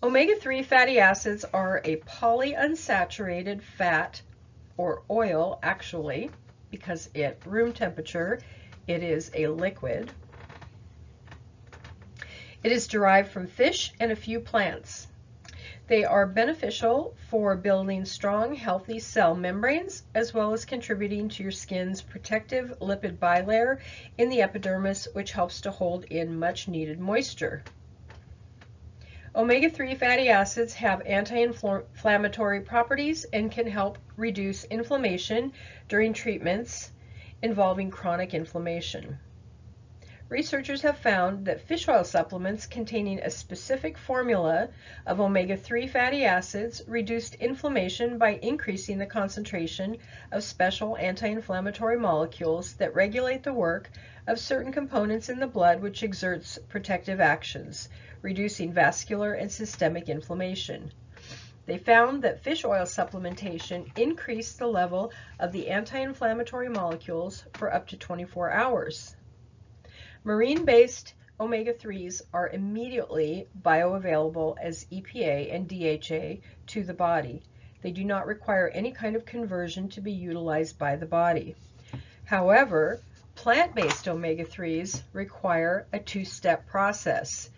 Omega-3 fatty acids are a polyunsaturated fat or oil, actually, because at room temperature it is a liquid. It is derived from fish and a few plants. They are beneficial for building strong, healthy cell membranes, as well as contributing to your skin's protective lipid bilayer in the epidermis, which helps to hold in much needed moisture. Omega-3 fatty acids have anti-inflammatory properties and can help reduce inflammation during treatments involving chronic inflammation. Researchers have found that fish oil supplements containing a specific formula of omega-3 fatty acids reduced inflammation by increasing the concentration of special anti-inflammatory molecules that regulate the work of certain components in the blood, which exerts protective actions, reducing vascular and systemic inflammation. They found that fish oil supplementation increased the level of the anti-inflammatory molecules for up to 24 hours. Marine-based omega-3s are immediately bioavailable as EPA and DHA to the body. They do not require any kind of conversion to be utilized by the body. However, plant-based omega-3s require a two-step process.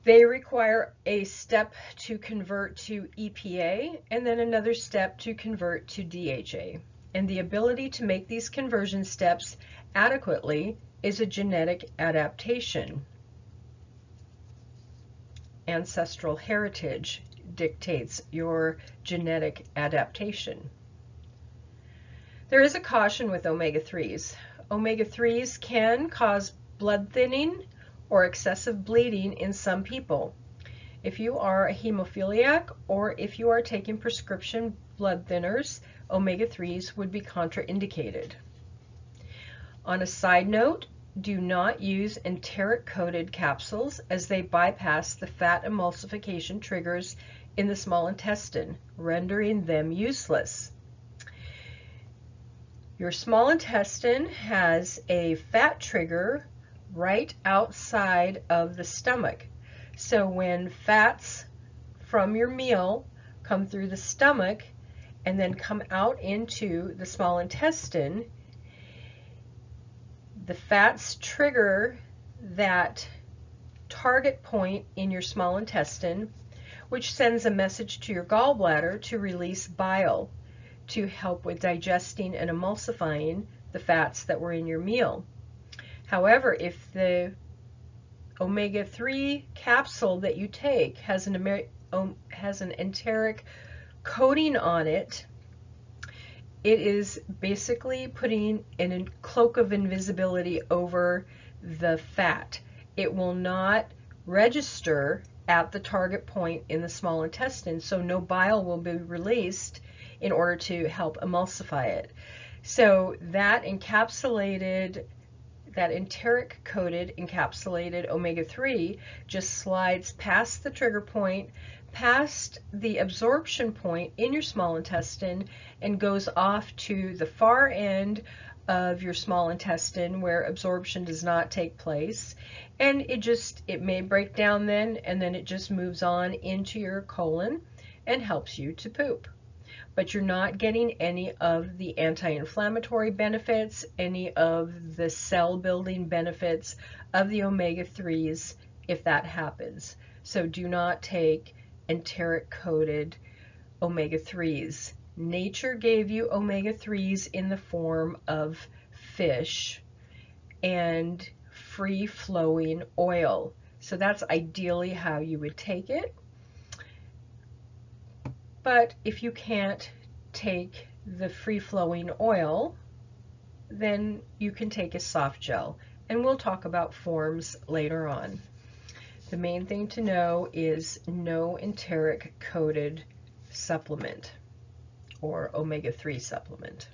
They require a step to convert to EPA and then another step to convert to DHA. And the ability to make these conversion steps adequately is a genetic adaptation. Ancestral heritage dictates your genetic adaptation. There is a caution with omega-3s. Omega-3s can cause blood thinning or excessive bleeding in some people. If you are a hemophiliac or if you are taking prescription blood thinners, omega-3s would be contraindicated. On a side note, do not use enteric-coated capsules as they bypass the fat emulsification triggers in the small intestine, rendering them useless. Your small intestine has a fat trigger right outside of the stomach. So when fats from your meal come through the stomach and then come out into the small intestine, the fats trigger that target point in your small intestine, which sends a message to your gallbladder to release bile to help with digesting and emulsifying the fats that were in your meal. However, if the omega-3 capsule that you take has an enteric coating on it, it is basically putting a cloak of invisibility over the fat. It will not register at the target point in the small intestine, so no bile will be released in order to help emulsify it. So that enteric-coated encapsulated omega-3 just slides past the trigger point, past the absorption point in your small intestine, and goes off to the far end of your small intestine where absorption does not take place, and it may break down then, and then it just moves on into your colon and helps you to poop. But you're not getting any of the anti-inflammatory benefits, any of the cell building benefits of the omega-3s if that happens. So do not take enteric-coated omega-3s. Nature gave you omega-3s in the form of fish and free-flowing oil. So that's ideally how you would take it. But if you can't take the free-flowing oil, then you can take a soft gel. And we'll talk about forms later on. The main thing to know is no enteric-coated supplement or omega-3 supplement.